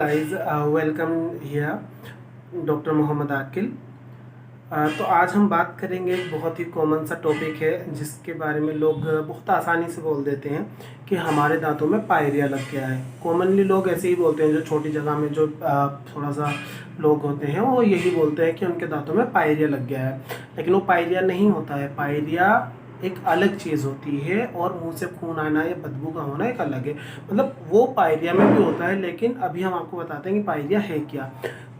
Guys, welcome here doctor Mohammad Aqil. तो आज हम बात करेंगे, एक बहुत ही कॉमन सा टॉपिक है जिसके बारे में लोग बहुत आसानी से बोल देते हैं कि हमारे दांतों में पायरिया लग गया है। कॉमनली लोग ऐसे ही बोलते हैं, जो छोटी जगह में जो थोड़ा सा लोग होते हैं वो यही बोलते हैं कि उनके दांतों में पायरिया लग गया है। लेकिन वो पायरिया नहीं होता है। पायरिया एक अलग चीज़ होती है और मुंह से खून आना या बदबू का होना एक अलग है। मतलब वो पायरिया में भी होता है, लेकिन अभी हम आपको बताते हैं कि पायरिया है क्या।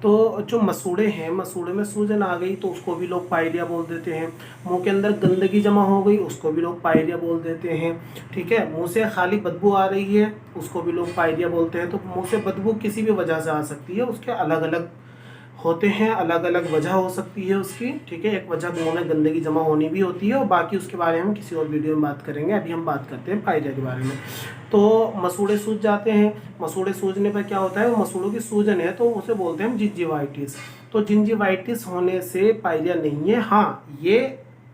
तो जो मसूड़े हैं, मसूड़े में सूजन आ गई तो उसको भी लोग पायरिया बोल देते हैं। मुंह के अंदर गंदगी जमा हो गई उसको भी लोग पायरिया बोल देते हैं। ठीक है, मुंह से खाली बदबू आ रही है उसको भी लोग पायरिया बोलते हैं। तो मुंह से बदबू किसी भी वजह से आ सकती है, उसके अलग अलग होते हैं, अलग अलग वजह हो सकती है उसकी। ठीक है, एक वजह मुंह में गंदगी जमा होनी भी होती है, और बाकी उसके बारे में हम किसी और वीडियो में बात करेंगे। अभी हम बात करते हैं पायरिया के बारे में। तो मसूड़े सूज जाते हैं। मसूड़े सूजने पर क्या होता है, वो मसूड़ों की सूजन है तो उसे बोलते हैं हम जिंजिवाइटिस। तो जिंजिवाइटिस होने से पायरिया नहीं है। हाँ, ये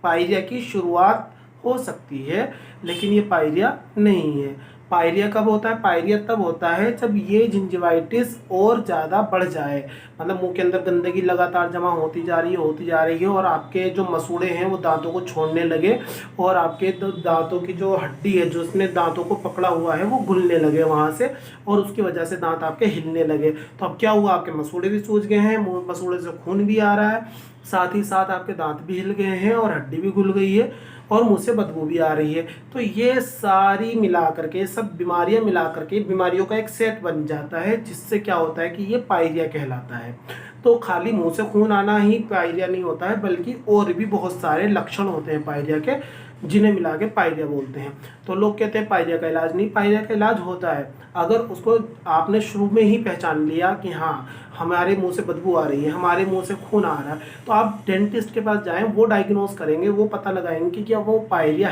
पायरिया की शुरुआत हो सकती है, लेकिन ये पायरिया नहीं है। पायरिया कब होता है? पायरिया तब होता है जब ये जिंजिवाइटिस और ज़्यादा बढ़ जाए। मतलब मुंह के अंदर गंदगी लगातार जमा होती जा रही है और आपके जो मसूड़े हैं वो दांतों को छोड़ने लगे, और आपके दांतों की जो हड्डी है जो उसने दांतों को पकड़ा हुआ है वो घुलने लगे वहाँ से, और उसकी वजह से दांत आपके हिलने लगे। तो अब क्या हुआ, आपके मसूड़े भी सूज गए हैं, मुँह मसूड़े से खून भी आ रहा है, साथ ही साथ आपके दांत भी हिल गए हैं और हड्डी भी घुल गई है और मुंह से बदबू भी आ रही है। तो ये सारी मिला करके, सब बीमारियां मिला करके बीमारियों का एक सेट बन जाता है, जिससे क्या होता है कि ये पायरिया कहलाता है। तो खाली मुंह से खून आना ही पायरिया नहीं होता है, बल्कि और भी बहुत सारे लक्षण होते हैं पायरिया के, जिन्हें मिला के पायरिया बोलते हैं। तो लोग कहते हैं पायरिया का इलाज नहीं। पायरिया का इलाज होता है, अगर उसको आपने शुरू में ही पहचान लिया कि हाँ हमारे मुंह से बदबू आ रही है, हमारे मुंह से खून आ रहा है, तो आप डेंटिस्ट के पास जाएं, वो डायग्नोस करेंगे, वो पता लगाएंगे कि क्या वो पायरिया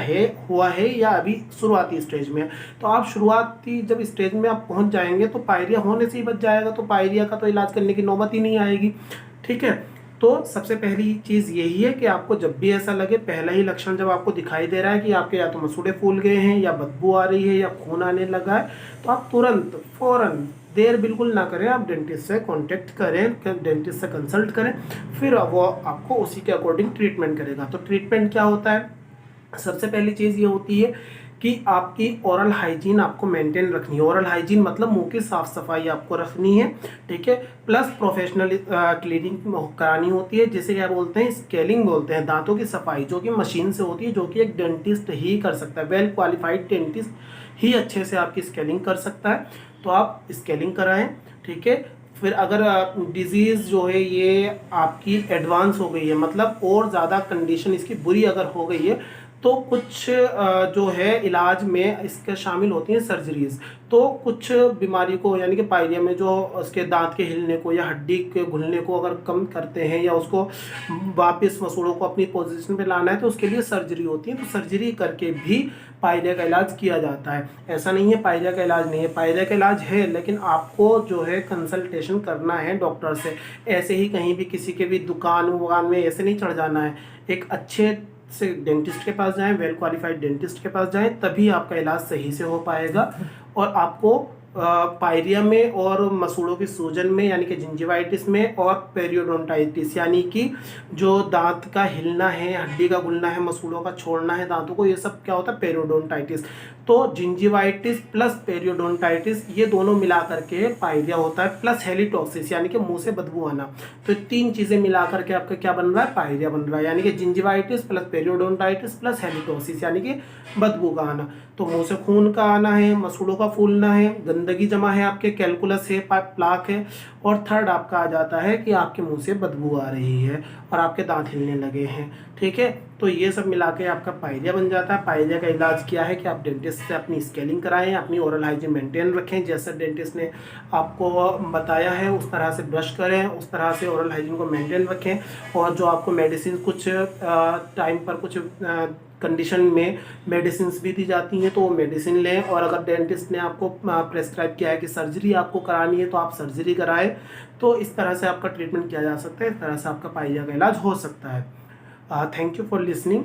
हुआ है या अभी शुरुआती स्टेज में है। तो आप शुरुआती जब स्टेज में आप पहुंच जाएंगे तो पायरिया होने से ही बच जाएगा, तो पायरिया का तो इलाज करने की नौबत ही नहीं आएगी। ठीक है, तो सबसे पहली चीज़ यही है कि आपको जब भी ऐसा लगे, पहला ही लक्षण जब आपको दिखाई दे रहा है कि आपके या तो मसूड़े फूल गए हैं या बदबू आ रही है या खून आने लगा है, तो आप तुरंत फौरन, देर बिल्कुल ना करें, आप डेंटिस्ट से कांटेक्ट करें, डेंटिस्ट से कंसल्ट करें, फिर वो आपको उसी के अकॉर्डिंग ट्रीटमेंट करेगा। तो ट्रीटमेंट क्या होता है? सबसे पहली चीज़ ये होती है कि आपकी ओरल हाइजीन आपको मेंटेन रखनी है। ओरल हाइजीन मतलब मुंह की साफ सफाई आपको रखनी है। ठीक है, प्लस प्रोफेशनल क्लीनिंग करानी होती है, जिसे क्या बोलते हैं, स्केलिंग बोलते हैं। दांतों की सफाई जो कि मशीन से होती है, जो कि एक डेंटिस्ट ही कर सकता है। वेल क्वालिफाइड डेंटिस्ट ही अच्छे से आपकी स्केलिंग कर सकता है, तो आप स्केलिंग कराएं। ठीक है, फिर अगर डिजीज़ जो है ये आपकी एडवांस हो गई है, मतलब और ज़्यादा कंडीशन इसकी बुरी अगर हो गई है, तो कुछ जो है इलाज में इसके शामिल होती हैं सर्जरीज। तो कुछ बीमारी को, यानी कि पायरिया में जो उसके दांत के हिलने को या हड्डी के घुलने को अगर कम करते हैं या उसको वापस मसूड़ों को अपनी पोजीशन पे लाना है, तो उसके लिए सर्जरी होती है। तो सर्जरी करके भी पायरिया का इलाज किया जाता है। ऐसा नहीं है पायरिया का इलाज नहीं है, पायरिया का इलाज है, लेकिन आपको जो है कंसल्टेशन करना है डॉक्टर से। ऐसे ही कहीं भी किसी के भी दुकान में ऐसे नहीं चढ़ जाना है। एक अच्छे से डेंटिस्ट के पास जाएं, वेल क्वालिफाइड डेंटिस्ट के पास जाएं, तभी आपका इलाज सही से हो पाएगा। और आपको पायरिया में और मसूड़ों की सूजन में, यानी कि जिंजिवाइटिस में, और पेरियोडोंटाइटिस यानी कि जो दांत का हिलना है, हड्डी का घुलना है, मसूड़ों का छोड़ना है दांतों को, ये सब क्या होता है? पेरियोडोंटाइटिस। तो जिंजिवाइटिस प्लस पेरियोडोंटाइटिस ये दोनों मिला करके पायरिया होता है, प्लस हेलिटॉक्सिस यानी कि मुंह से बदबू आना। तो तीन चीजें मिला करके आपका क्या बन रहा है? पायरिया बन रहा है, यानी कि जिंजिवाइटिस प्लस पेरियोडोंटाइटिस प्लस हेलिटॉक्सिस यानी कि बदबू का आना। तो मुंह से खून का आना है, मसूड़ों का फूलना है, गंदगी जमा है, आपके कैलकुलस है, प्लाक है, और थर्ड आपका आ जाता है कि आपके मुंह से बदबू आ रही है और आपके दांत हिलने लगे हैं। ठीक है, तो ये सब मिला के आपका पायरिया बन जाता है। पायरिया का इलाज क्या है कि आप डेंटिस्ट से अपनी स्केलिंग कराएं, अपनी ओरल हाइजीन मेंटेन रखें, जैसे डेंटिस्ट ने आपको बताया है उस तरह से ब्रश करें, उस तरह से ओरल हाइजीन को मेंटेन रखें। और जो आपको मेडिसिन कुछ टाइम पर कुछ कंडीशन में मेडिसिन भी दी जाती हैं, तो वो मेडिसिन लें। और अगर डेंटिस्ट ने आपको प्रेस्क्राइब किया है कि सर्जरी आपको करानी है, तो आप सर्जरी कराएं। तो इस तरह से आपका ट्रीटमेंट किया जा सकता है, इस तरह से आपका पायरिया का इलाज हो सकता है। Thank you for listening.